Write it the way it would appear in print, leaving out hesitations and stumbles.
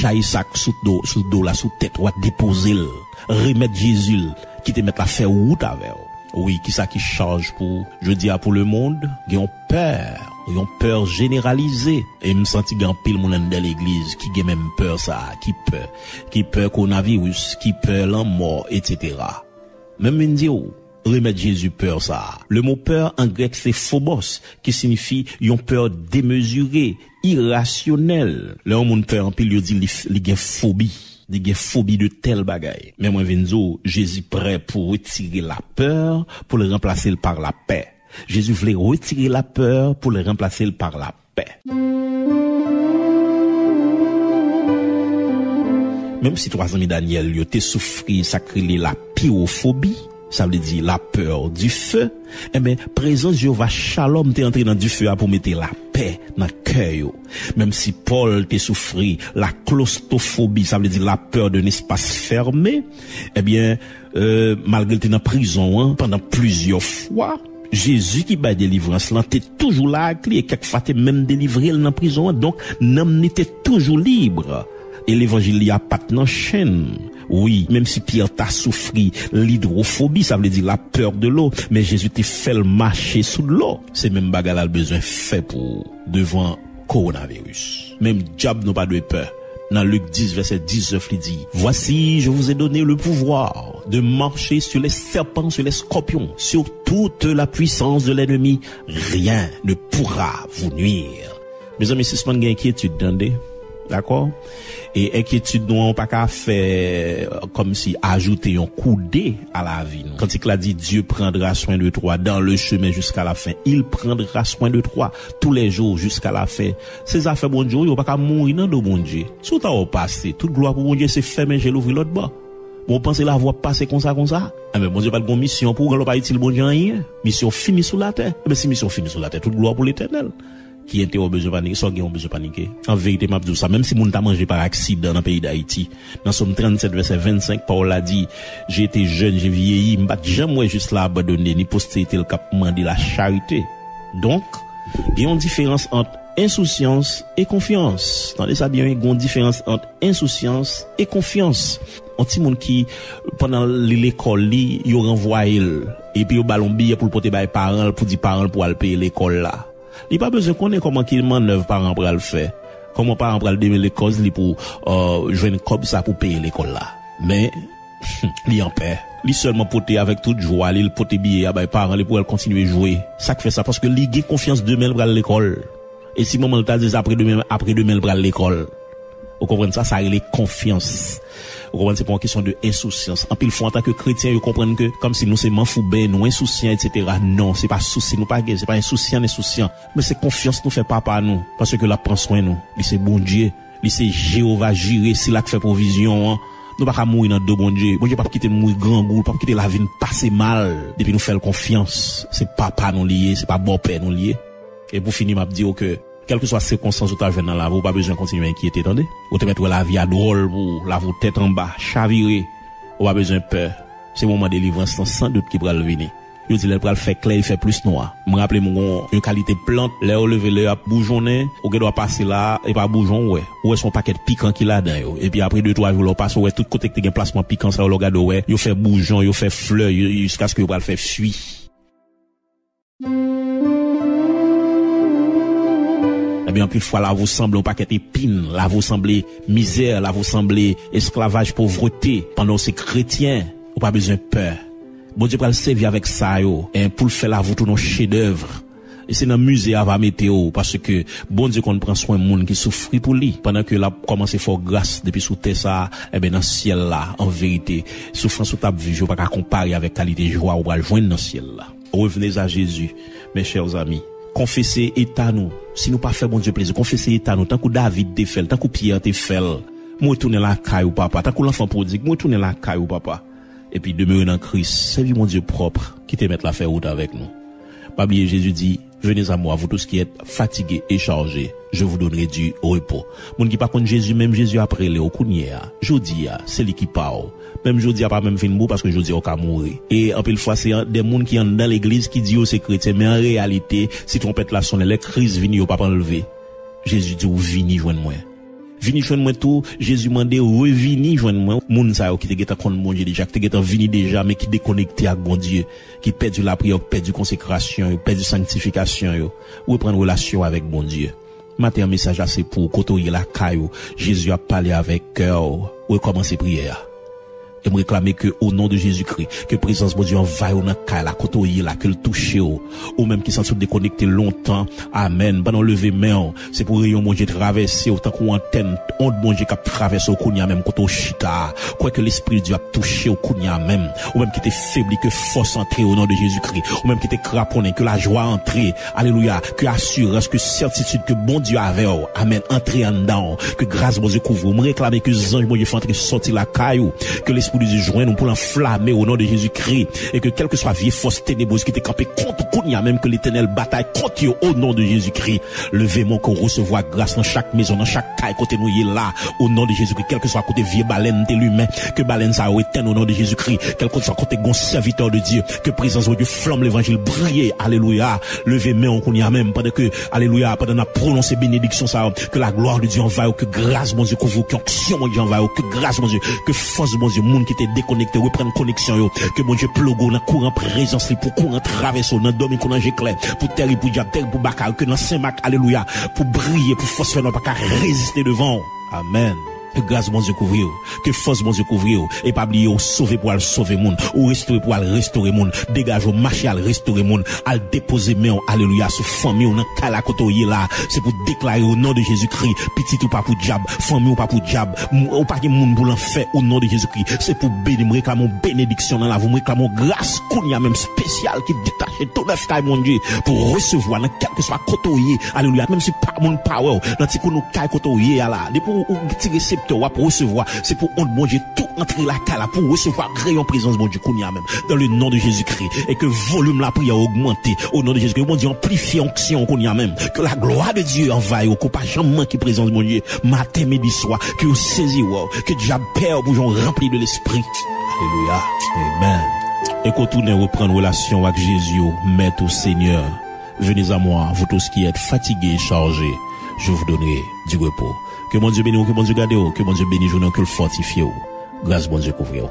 jaillit ça sous dos là, sous tête, ou déposer le, remettre Jésus, qui te mettre la faire route avec. Oui, qui ça qui charge pour, je dis pour le monde, ils ont peur généralisée. Et me senti grand pile mon dans l'église, qui a même peur ça, qui peur coronavirus, qui peur la mort, etc. Même me dit, remettre Jésus peur ça. Le mot peur en grec c'est phobos, qui signifie une peur démesurée, irrationnelle. Là on monde peur en pile, il dit il y a phobie. Il y a phobie de tel bagaille. Mais moi Vinzo, Jésus prêt pour retirer la peur, pour le remplacer par la paix. Jésus voulait retirer la peur pour le remplacer par la paix. Même si 3 amis Daniel, yo te souffri, sacré la pyrophobie, ça veut dire la peur du feu, eh bien, présence Jéhovah Shalom t'est entré dans du feu pour mettre la paix dans le cœur. Même si Paul t'est souffri la claustrophobie, ça veut dire la peur d'un espace fermé, eh bien, malgré t'es dans prison, pendant plusieurs fois, Jésus qui bat délivrance, là, t'es toujours là, et quelquefois t'es même délivré dans prison, donc, n'en était toujours libre. Et l'évangile y a pas de chaîne. Oui, même si Pierre t'a souffri l'hydrophobie, ça veut dire la peur de l'eau, mais Jésus t'a fait le marcher sous l'eau. C'est même bagarre là le besoin fait pour devant coronavirus. Même diable n'a pas de peur. Dans Luc 10 verset 19 il dit: voici, je vous ai donné le pouvoir de marcher sur les serpents, sur les scorpions, sur toute la puissance de l'ennemi. Rien ne pourra vous nuire. Mes amis, c'est ce qu'on a inquiétude d'endé. D'accord? Et inquiétude nous on pas qu'à faire comme si ajouter un coup dé à la vie. Quand il a dit Dieu prendra soin de toi dans le chemin jusqu'à la fin, il prendra soin de toi tous les jours jusqu'à la fin. Ces affaires bon Dieu, on pas qu'à mourir dans le bon Dieu. Tout a passé, toute gloire pour bon Dieu, c'est fait mais j'ai l'ouvrir l'autre bas. Bon pensez la voie passer comme ça. Mais bon Dieu pas de bonne mission pour on pas utile bon Dieu rien. Mission finie sous la terre. Mais si mission finie sous la terre, toute gloire pour l'Éternel. Qui était au besoin de paniquer, soit qui ont besoin de paniquer. En vérité, m'a dit ça, même si moun t'a mangé par accident dans le pays d'Haïti. Dans Somme 37, verset 25, Paul a dit, j'ai été jeune, j'ai vieilli, m'bat jamais juste là abandonné, ni postérité le cap mandé la charité. Donc, il y a une différence entre insouciance et confiance. Tandis ça bien, il y a une différence entre insouciance et confiance. Un petit monde qui, pendant l'école, il renvoie et puis au ballon billet pour le porter par les parents, pour dire parents pour aller payer l'école là. Il n'y a pas besoin qu'on ait comment qu'il manœuvre parents pour le faire. Comment parents pour le démêler les causes pour jouer comme ça pour payer l'école là. Mais il en paix. Il seulement poter avec toute joie, il poter billet à les parents pour continuer à jouer. Ça fait ça parce que il a confiance demain pour l'école. Et si maman t'a dit après demain pour l'école. Vous comprenez ça, ça a confiance. Vous comprenez, c'est pas une question de insouciance. En pile fois, en tant que chrétien, vous comprenez que, comme si nous c'est manfoubé, nous insouciants, etc. Non, c'est pas souci, nous pas gay, c'est pas insouciant. Mais c'est confiance nous fait papa nous. Parce que là, prend soin nous. Il c'est bon Dieu. Il c'est Jéhovah Jireh, c'est là que fait provision, hein. Nous pas mourir dans deux bon Dieu. Bon Dieu pas quitter mourir grand goût, pas quitter la vie passer mal. Depuis nous faire confiance. C'est papa nous lié, c'est pas bon père nous lié. Et pour finir, m'a dit que, quelle que soit la circonstance où tu as dans la vie, pas besoin de continuer à inquiéter, attendez. Ou te mettre la vie à drôle pour la vous tête en bas, chavirer. Ou pas besoin de peur. C'est le moment de délivrance, sans doute qui pourra le venir. Yo dit, elle pourra le faire clair, il fait plus noir. Me rappelle, une qualité plante, là, au lever, là, bougeonner, ou qu'elle doit passer là, et pas bougeon, ouais. Ou est son paquet piquant qu'il a dedans, et puis après 2-3 jours, on passe, ouais, tout côté que t'es un placement piquant, ça, on le regarde, ouais. Yo fait bougeon, yo fait fleur, jusqu'à ce que vous le faire fuir. Eh bien, plus fois, là, vous semblez un paquet épine, là, vous semblez misère, là, vous semblez esclavage, pauvreté, pendant ces chrétiens, ou pas besoin de peur. Bon Dieu, pour le servir avec ça, yo, et pour le faire là, vous tout nos chefs-d'œuvre. Et c'est dans le musée à va météo, parce que, bon Dieu, qu'on prend soin de monde qui souffre pour lui, pendant que là, commence à faire grâce, depuis sous terre ça, eh bien, dans le ciel là, en vérité, souffrance sous table vie, je ne vais pas comparer avec qualité de joie, ou va le joindre dans le ciel là. Revenez à Jésus, mes chers amis. Confessez état nous. Si nous pas fait bon Dieu plaisir, confessez état nous. Tant que David te fait, tant que Pierre te fait. Moi tourner la caille ou papa. Tant que l'enfant prodigue, moi tourner la caille ou papa. Et puis demeurer dans Christ. Servir mon Dieu propre qui te mette la faire route avec nous. Pas oublier Jésus dit, venez à moi, vous tous qui êtes fatigués et chargés, je vous donnerai du repos. Moun qui pas contre Jésus, même Jésus après le okounia. Jodi a, c'est lui qui parle. Même jodi a pas même fin mou parce que jodi a ka mourir. Et en pile fois c'est des moun qui en dans l'église qui dit c'est chrétien, mais en réalité, si trompette la sonne, les crises vini yo pas enlever. Jésus dit ou vini joindre moi. vini joindre moi tout, Jésus mandé revini joindre moi, moun sa yo qui te geta kon bon Dieu déjà, qui te geta vini déjà mais qui déconnecté avec bon Dieu, qui perdu la prière, perdu consécration, perdu sanctification yo, ou prendre relation avec bon Dieu. Matin message là c'est pour côtoyer la caillou, Jésus a parlé avec cœur, ou commencer prière. Et me réclamer que au nom de Jésus-Christ, que présence de Dieu envahit dans la côtoyer là, que le toucher ou même qui sont déconnectés longtemps. Amen. Pendant lever main, c'est pour rayon mon Dieu traverser autant qu'on antenne, onde mon Dieu qui traverse au kounya même côté chita. Quoi que l'esprit de Dieu a touché au kounya même, ou même qui était faibli que force entrer au nom de Jésus-Christ, ou même qui était craponné que la joie entrer. Alléluia, que assurance, que certitude que bon Dieu avait. Amen. Entrer en dedans, que grâce mon Dieu couvre. Me réclamer que les anges mon Dieu font entrer sortir la caillou, que l'esprit de Dieu joint nous pour l'enflammer au nom de Jésus-Christ et que quelle que soit vieille force ténébreuse qui t'est campée contre Kounia, même que l'éternel bataille contre eux au nom de Jésus-Christ. Levez-moi qu'on recevoir grâce dans chaque maison, dans chaque caille côté nous y là au nom de Jésus-Christ, quel que soit côté vieille baleine de l'humain, que baleine ça éteint au nom de Jésus-Christ, quel que soit côté gon serviteur de Dieu, que présence de Dieu flamme l'évangile briller. Alléluia. Levez-moi qu'on y a même pendant que alléluia, pendant la prononcer bénédiction ça, que la gloire de Dieu envahit, que grâce mon Dieu couvre, que action mon Dieu envahit, que grâce mon Dieu, que force mon Dieu monde qui était déconnecté, reprendre connexion yo, que mon Dieu plogo dans courant présence li pour courant traverser dans dormir qu'on ange clair, pour terre pour diable, terre pour bakar, que dans Saint-Marc, alléluia, pour briller, pour force faire pas résister devant. Amen. Que grâce mon Dieu couvre, que force mon Dieu couvre, et pas oublier ou sauver pour aller sauver monde, ou restaurer pour aller restaurer monde, dégage au marché à restaurer monde, à déposer main, alléluia, sous famille ou dans kala kotoye là, c'est pour déclarer au nom de Jésus-Christ, petit ou pas pour diable, famille ou pas pour diable, ou pas que monde pour l'enfer au nom de Jésus-Christ, c'est pour bénir, me réclamer bénédiction dans la vie, me réclamer grâce qu'on y a même spécial qui détache tout le sky mon Dieu, pour recevoir dans quel que soit kotoye, alléluia, même si pas mon power, dans ti nous kay kotoye là, de pour tirer pour recevoir, c'est pour on bon Dieu tout entrer la cala pour recevoir rayon présence bon Dieu kounya même dans le nom de Jésus-Christ et que volume la prière augmenter au nom de Jésus-Christ bon Dieu amplifie onction kounya même que la gloire de Dieu envahit au pas jamais manquer présence bon Dieu matin midi soir que vous saisi que diable père bougeon rempli de l'esprit. Alléluia. Amen. Et qu'on tourne reprendre relation avec Jésus, maître au Seigneur. Venez à moi, vous tous qui êtes fatigués et chargés, je vous donnerai du repos. Que mon Dieu bénisse, que mon Dieu garde, que mon Dieu bénisse, que le fortifie. Grâce, bon Dieu couvre.